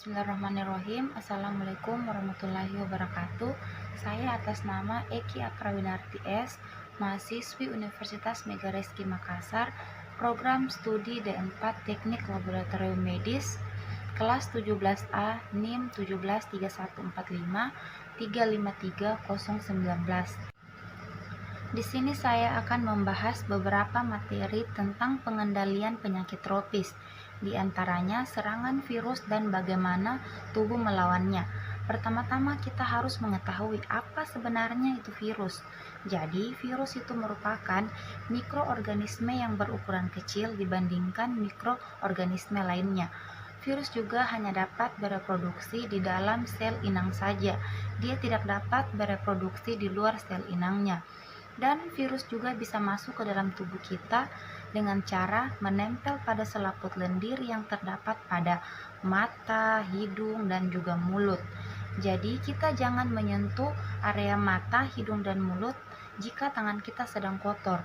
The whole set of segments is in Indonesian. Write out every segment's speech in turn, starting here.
Bismillahirrahmanirrahim. Assalamualaikum warahmatullahi wabarakatuh. Saya atas nama Eki Akrawinarti S, mahasiswi Universitas Megareski Makassar, program studi D4 Teknik Laboratorium Medis, kelas 17A, NIM 173145 353019. Di sini saya akan membahas beberapa materi tentang pengendalian penyakit tropis, di antaranya serangan virus dan bagaimana tubuh melawannya. Pertama-tama kita harus mengetahui apa sebenarnya itu virus. Jadi, virus itu merupakan mikroorganisme yang berukuran kecil dibandingkan mikroorganisme lainnya. Virus juga hanya dapat bereproduksi di dalam sel inang saja. Dia tidak dapat bereproduksi di luar sel inangnya. Dan virus juga bisa masuk ke dalam tubuh kita dengan cara menempel pada selaput lendir yang terdapat pada mata, hidung, dan juga mulut. Jadi kita jangan menyentuh area mata, hidung, dan mulut jika tangan kita sedang kotor.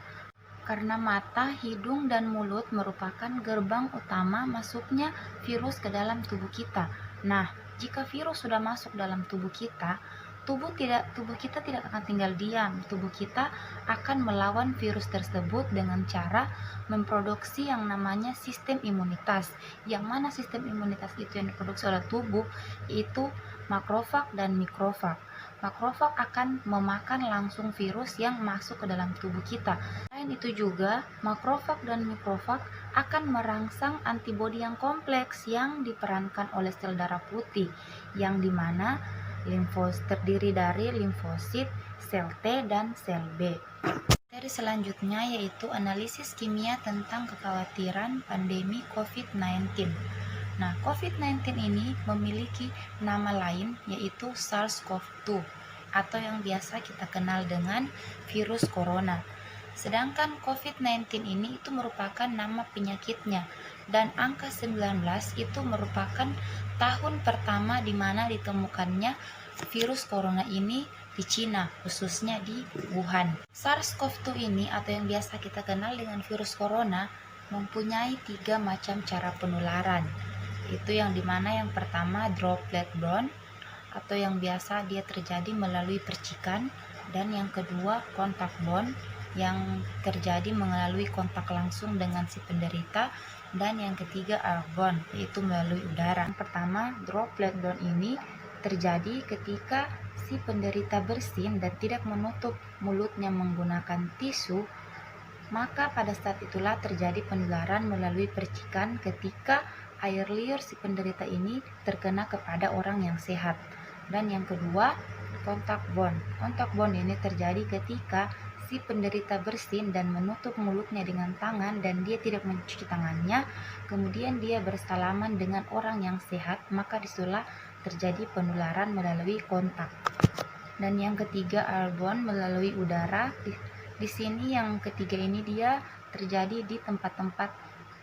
Karena mata, hidung, dan mulut merupakan gerbang utama masuknya virus ke dalam tubuh kita. Nah, jika virus sudah masuk dalam tubuh kita, tubuh kita tidak akan tinggal diam. Tubuh kita akan melawan virus tersebut dengan cara memproduksi yang namanya sistem imunitas. Yang mana sistem imunitas itu yang diproduksi oleh tubuh yaitu makrofag dan mikrofag. Makrofag akan memakan langsung virus yang masuk ke dalam tubuh kita. Selain itu juga, makrofag dan mikrofag akan merangsang antibodi yang kompleks yang diperankan oleh sel darah putih, yang dimana terdiri dari limfosit, sel T, dan sel B. Materi selanjutnya yaitu analisis kimia tentang kekhawatiran pandemi COVID-19. Nah, COVID-19 ini memiliki nama lain yaitu SARS-CoV-2 atau yang biasa kita kenal dengan virus corona. Sedangkan COVID-19 ini itu merupakan nama penyakitnya, dan angka 19 itu merupakan tahun pertama di mana ditemukannya virus corona ini di Cina, khususnya di Wuhan. SARS-CoV-2 ini atau yang biasa kita kenal dengan virus corona mempunyai 3 macam cara penularan. Itu yang dimana yang pertama droplet borne atau yang biasa dia terjadi melalui percikan, dan yang kedua kontak borne yang terjadi melalui kontak langsung dengan si penderita, dan yang ketiga airborne yaitu melalui udara. Yang pertama droplet borne ini terjadi ketika si penderita bersin dan tidak menutup mulutnya menggunakan tisu, maka pada saat itulah terjadi penularan melalui percikan ketika air liur si penderita ini terkena kepada orang yang sehat. Dan yang kedua kontak borne. Kontak borne ini terjadi ketika si penderita bersin dan menutup mulutnya dengan tangan dan dia tidak mencuci tangannya, kemudian dia bersalaman dengan orang yang sehat, maka disitulah terjadi penularan melalui kontak. Dan yang ketiga airborne melalui udara. Di sini yang ketiga ini dia terjadi di tempat-tempat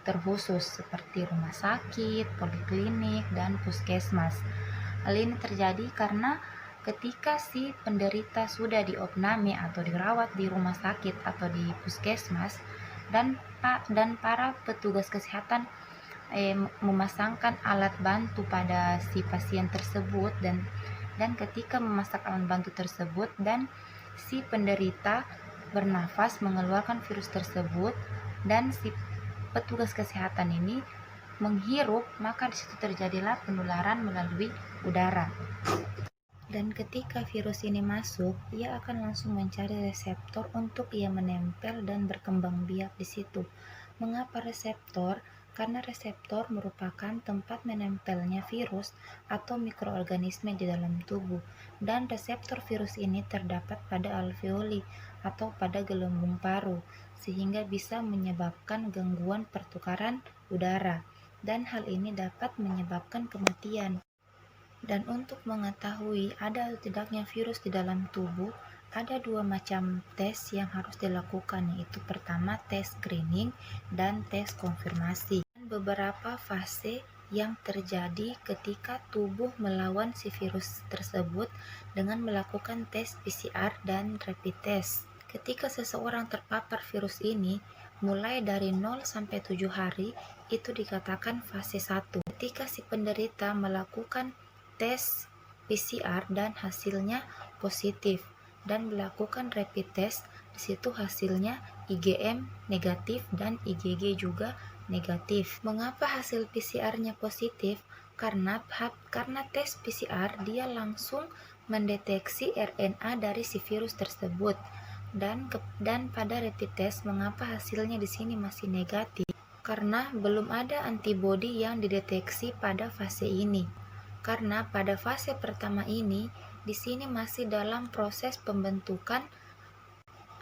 terkhusus seperti rumah sakit, poliklinik, dan puskesmas. Hal ini terjadi karena ketika si penderita sudah diopname atau dirawat di rumah sakit atau di puskesmas, dan para petugas kesehatan memasangkan alat bantu pada si pasien tersebut, dan ketika memasang alat bantu tersebut dan si penderita bernafas mengeluarkan virus tersebut dan si petugas kesehatan ini menghirup, maka disitu terjadilah penularan melalui udara. Dan ketika virus ini masuk, ia akan langsung mencari reseptor untuk ia menempel dan berkembang biak di situ. Mengapa reseptor? Karena reseptor merupakan tempat menempelnya virus atau mikroorganisme di dalam tubuh, dan reseptor virus ini terdapat pada alveoli atau pada gelembung paru, sehingga bisa menyebabkan gangguan pertukaran udara, dan hal ini dapat menyebabkan kematian. Dan untuk mengetahui ada atau tidaknya virus di dalam tubuh, ada 2 macam tes yang harus dilakukan, yaitu pertama tes screening dan tes konfirmasi. Dan beberapa fase yang terjadi ketika tubuh melawan si virus tersebut dengan melakukan tes PCR dan rapid test. Ketika seseorang terpapar virus ini, mulai dari 0 sampai 7 hari itu dikatakan fase 1. ketika si penderita melakukan tes PCR dan hasilnya positif dan melakukan rapid test, di situ hasilnya IgM negatif dan IgG juga negatif. Mengapa hasil PCR-nya positif? Karena tes PCR dia langsung mendeteksi RNA dari si virus tersebut. Dan pada rapid test, mengapa hasilnya di sini masih negatif? Karena belum ada antibodi yang dideteksi pada fase ini. Karena pada fase pertama ini, di sini masih dalam proses pembentukan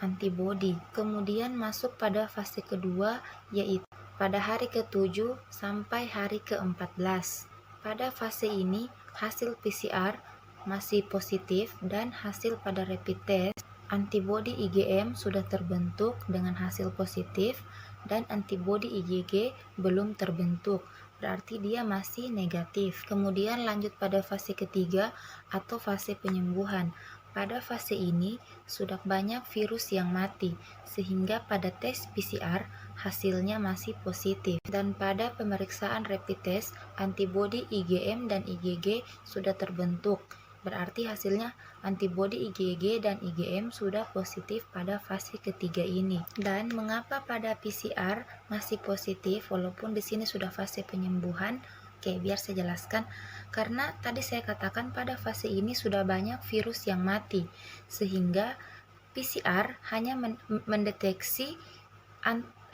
antibodi. Kemudian masuk pada fase kedua, yaitu pada hari ke-7 sampai hari ke-14. Pada fase ini, hasil PCR masih positif dan hasil pada rapid test antibodi IgM sudah terbentuk dengan hasil positif dan antibodi IgG belum terbentuk, berarti dia masih negatif. Kemudian lanjut pada fase ketiga atau fase penyembuhan. Pada fase ini sudah banyak virus yang mati, sehingga pada tes PCR hasilnya masih positif. Dan pada pemeriksaan rapid test, antibodi IgM dan IgG sudah terbentuk. Berarti hasilnya antibodi IgG dan IgM sudah positif pada fase ketiga ini. Dan mengapa pada PCR masih positif walaupun di sini sudah fase penyembuhan? Oke, biar saya jelaskan. Karena tadi saya katakan pada fase ini sudah banyak virus yang mati, sehingga PCR hanya mendeteksi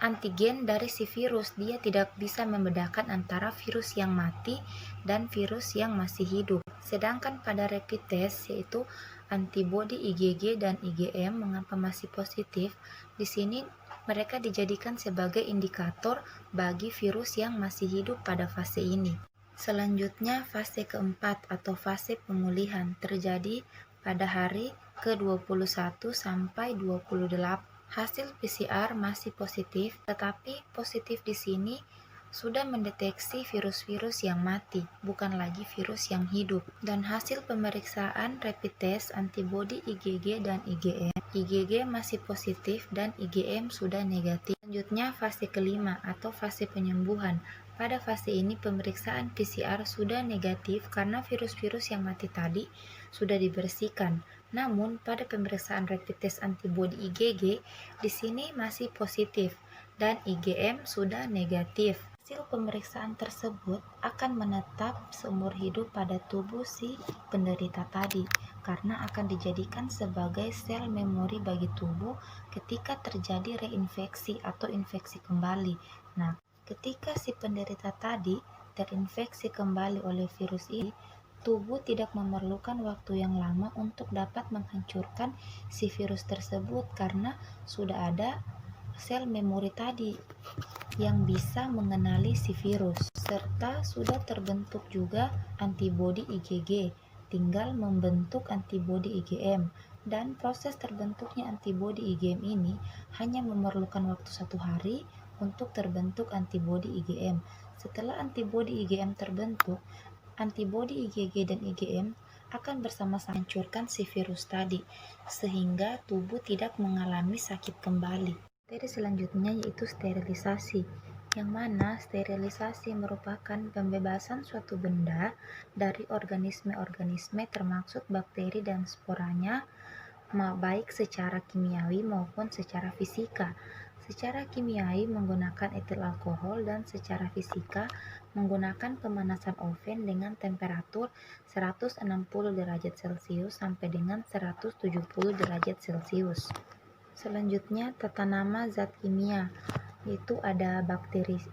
antigen dari si virus. Dia tidak bisa membedakan antara virus yang mati dan virus yang masih hidup. Sedangkan pada rapid test, yaitu antibodi IgG dan IgM, mengapa masih positif? Di sini mereka dijadikan sebagai indikator bagi virus yang masih hidup pada fase ini. Selanjutnya fase keempat atau fase pemulihan terjadi pada hari ke-21 sampai 28. Hasil PCR masih positif, tetapi positif di sini sudah mendeteksi virus-virus yang mati, bukan lagi virus yang hidup. Dan hasil pemeriksaan rapid test antibodi IgG dan IgM, IgG masih positif dan IgM sudah negatif. Selanjutnya fase kelima atau fase penyembuhan. Pada fase ini pemeriksaan PCR sudah negatif karena virus-virus yang mati tadi sudah dibersihkan. Namun pada pemeriksaan rapid test antibodi IgG di sini masih positif dan IgM sudah negatif. Hasil pemeriksaan tersebut akan menetap seumur hidup pada tubuh si penderita tadi, karena akan dijadikan sebagai sel memori bagi tubuh ketika terjadi reinfeksi atau infeksi kembali. Nah, ketika si penderita tadi terinfeksi kembali oleh virus ini, tubuh tidak memerlukan waktu yang lama untuk dapat menghancurkan si virus tersebut karena sudah ada sel memori tadi yang bisa mengenali si virus, serta sudah terbentuk juga antibodi IgG, tinggal membentuk antibodi IgM, dan proses terbentuknya antibodi IgM ini hanya memerlukan waktu 1 hari untuk terbentuk antibodi IgM. Setelah antibodi IgM terbentuk, antibodi IgG dan IgM akan bersama-sama hancurkan si virus tadi, sehingga tubuh tidak mengalami sakit kembali. Materi selanjutnya yaitu sterilisasi, yang mana sterilisasi merupakan pembebasan suatu benda dari organisme-organisme termasuk bakteri dan sporanya, baik secara kimiawi maupun secara fisika. Secara kimiawi menggunakan etil alkohol dan secara fisika menggunakan pemanasan oven dengan temperatur 160 derajat Celcius sampai dengan 170 derajat Celcius. Selanjutnya tata nama zat kimia, yaitu ada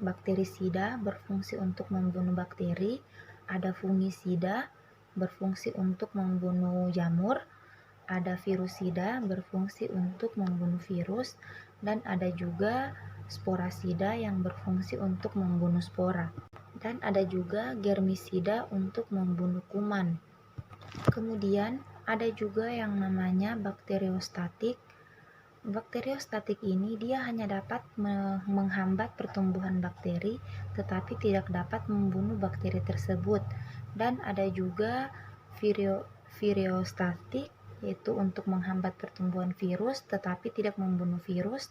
bakterisida berfungsi untuk membunuh bakteri, ada fungisida berfungsi untuk membunuh jamur, ada virusida berfungsi untuk membunuh virus, dan ada juga sporasida yang berfungsi untuk membunuh spora, dan ada juga germisida untuk membunuh kuman. Kemudian ada juga yang namanya bakteriostatik. Bakteriostatik ini dia hanya dapat menghambat pertumbuhan bakteri tetapi tidak dapat membunuh bakteri tersebut. Dan ada juga viriostatik, yaitu untuk menghambat pertumbuhan virus tetapi tidak membunuh virus.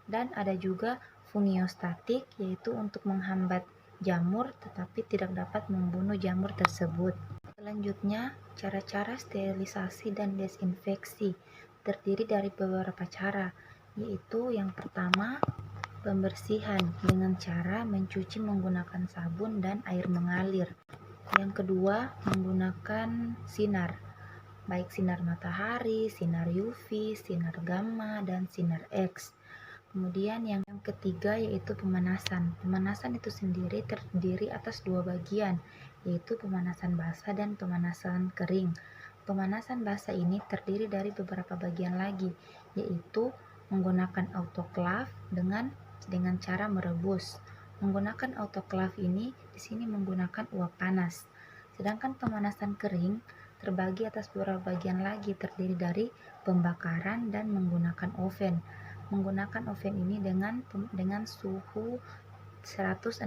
Dan ada juga fungiostatik, yaitu untuk menghambat jamur tetapi tidak dapat membunuh jamur tersebut. Selanjutnya, cara-cara sterilisasi dan desinfeksi terdiri dari beberapa cara, yaitu yang pertama, pembersihan dengan cara mencuci menggunakan sabun dan air mengalir. Yang kedua, menggunakan sinar, baik sinar matahari, sinar UV, sinar gamma, dan sinar X. Kemudian yang ketiga yaitu pemanasan. Pemanasan itu sendiri terdiri atas dua bagian, yaitu pemanasan basah dan pemanasan kering. Pemanasan basah ini terdiri dari beberapa bagian lagi, yaitu menggunakan autoclave dengan cara merebus. Menggunakan autoclave ini di sini menggunakan uap panas. Sedangkan pemanasan kering terbagi atas beberapa bagian lagi, terdiri dari pembakaran dan menggunakan oven. Menggunakan oven ini dengan suhu 160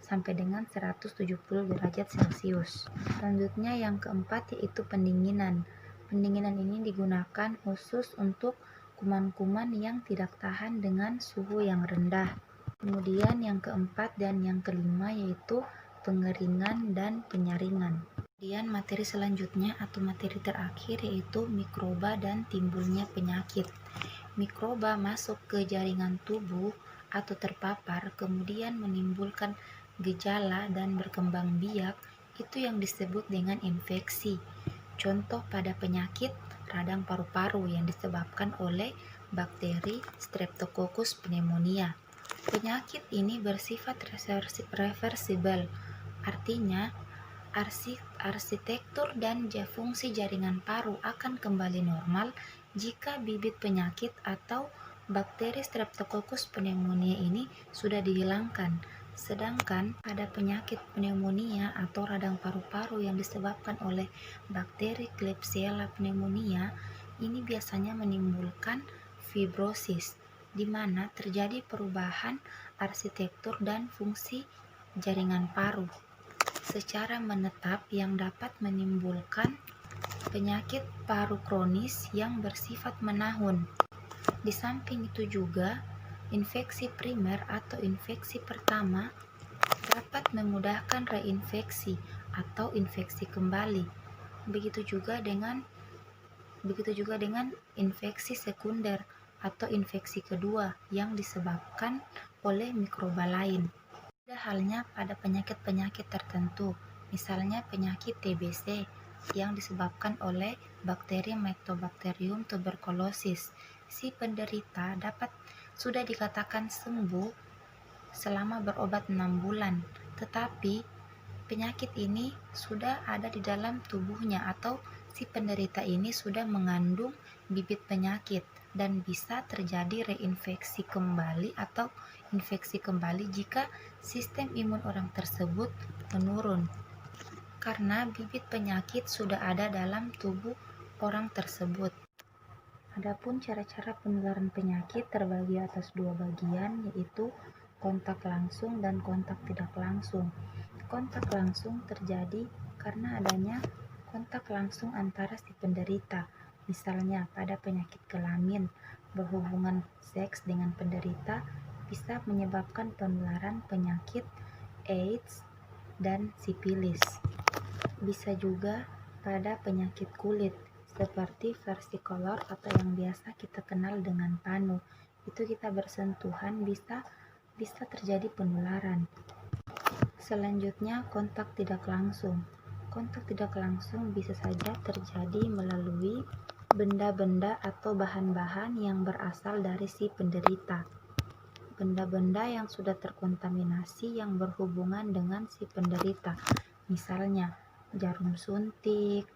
sampai dengan 170 derajat Celcius. Selanjutnya yang keempat yaitu pendinginan. Pendinginan ini digunakan khusus untuk kuman-kuman yang tidak tahan dengan suhu yang rendah. Kemudian yang keempat dan yang kelima yaitu pengeringan dan penyaringan. Kemudian materi selanjutnya atau materi terakhir yaitu mikroba dan timbulnya penyakit. Mikroba masuk ke jaringan tubuh atau terpapar, kemudian menimbulkan gejala dan berkembang biak, itu yang disebut dengan infeksi. Contoh pada penyakit radang paru-paru yang disebabkan oleh bakteri Streptococcus pneumonia. Penyakit ini bersifat reversibel, artinya arsitektur dan fungsi jaringan paru akan kembali normal jika bibit penyakit atau bakteri Streptococcus pneumonia ini sudah dihilangkan. Sedangkan pada penyakit pneumonia atau radang paru-paru yang disebabkan oleh bakteri Klebsiella pneumonia, ini biasanya menimbulkan fibrosis, di mana terjadi perubahan arsitektur dan fungsi jaringan paru secara menetap yang dapat menimbulkan penyakit paru kronis yang bersifat menahun. Di samping itu juga, infeksi primer atau infeksi pertama dapat memudahkan reinfeksi atau infeksi kembali. Begitu juga dengan infeksi sekunder atau infeksi kedua yang disebabkan oleh mikroba lain. Ada halnya pada penyakit-penyakit tertentu, misalnya penyakit TBC yang disebabkan oleh bakteri Mycobacterium tuberculosis. Si penderita sudah dikatakan sembuh selama berobat 6 bulan, tetapi penyakit ini sudah ada di dalam tubuhnya atau si penderita ini sudah mengandung bibit penyakit dan bisa terjadi reinfeksi kembali atau infeksi kembali jika sistem imun orang tersebut menurun karena bibit penyakit sudah ada dalam tubuh orang tersebut. Adapun cara-cara penularan penyakit terbagi atas dua bagian, yaitu kontak langsung dan kontak tidak langsung. Kontak langsung terjadi karena adanya kontak langsung antara si penderita, misalnya pada penyakit kelamin, berhubungan seks dengan penderita bisa menyebabkan penularan penyakit AIDS dan sipilis. Bisa juga pada penyakit kulit seperti versicolor atau yang biasa kita kenal dengan panu. Itu kita bersentuhan bisa terjadi penularan. Selanjutnya, kontak tidak langsung. Kontak tidak langsung bisa saja terjadi melalui benda-benda atau bahan-bahan yang berasal dari si penderita. Benda-benda yang sudah terkontaminasi yang berhubungan dengan si penderita. Misalnya, jarum suntik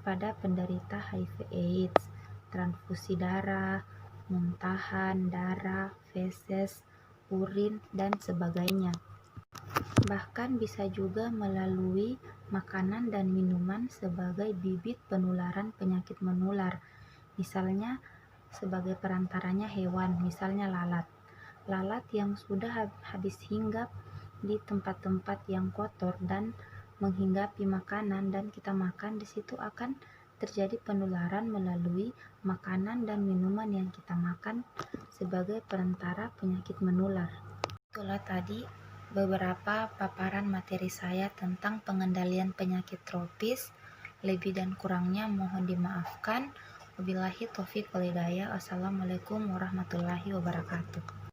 pada penderita HIV/AIDS, transfusi darah, muntahan darah, feses, urin, dan sebagainya. Bahkan bisa juga melalui makanan dan minuman sebagai bibit penularan penyakit menular. Misalnya sebagai perantaranya hewan, misalnya lalat. Lalat yang sudah habis hinggap di tempat-tempat yang kotor dan menghinggapi makanan dan kita makan, di situ akan terjadi penularan melalui makanan dan minuman yang kita makan sebagai perantara penyakit menular. Itulah tadi beberapa paparan materi saya tentang pengendalian penyakit tropis. Lebih dan kurangnya mohon dimaafkan. Wabillahi taufiq wal hidayah. Wassalamualaikum warahmatullahi wabarakatuh.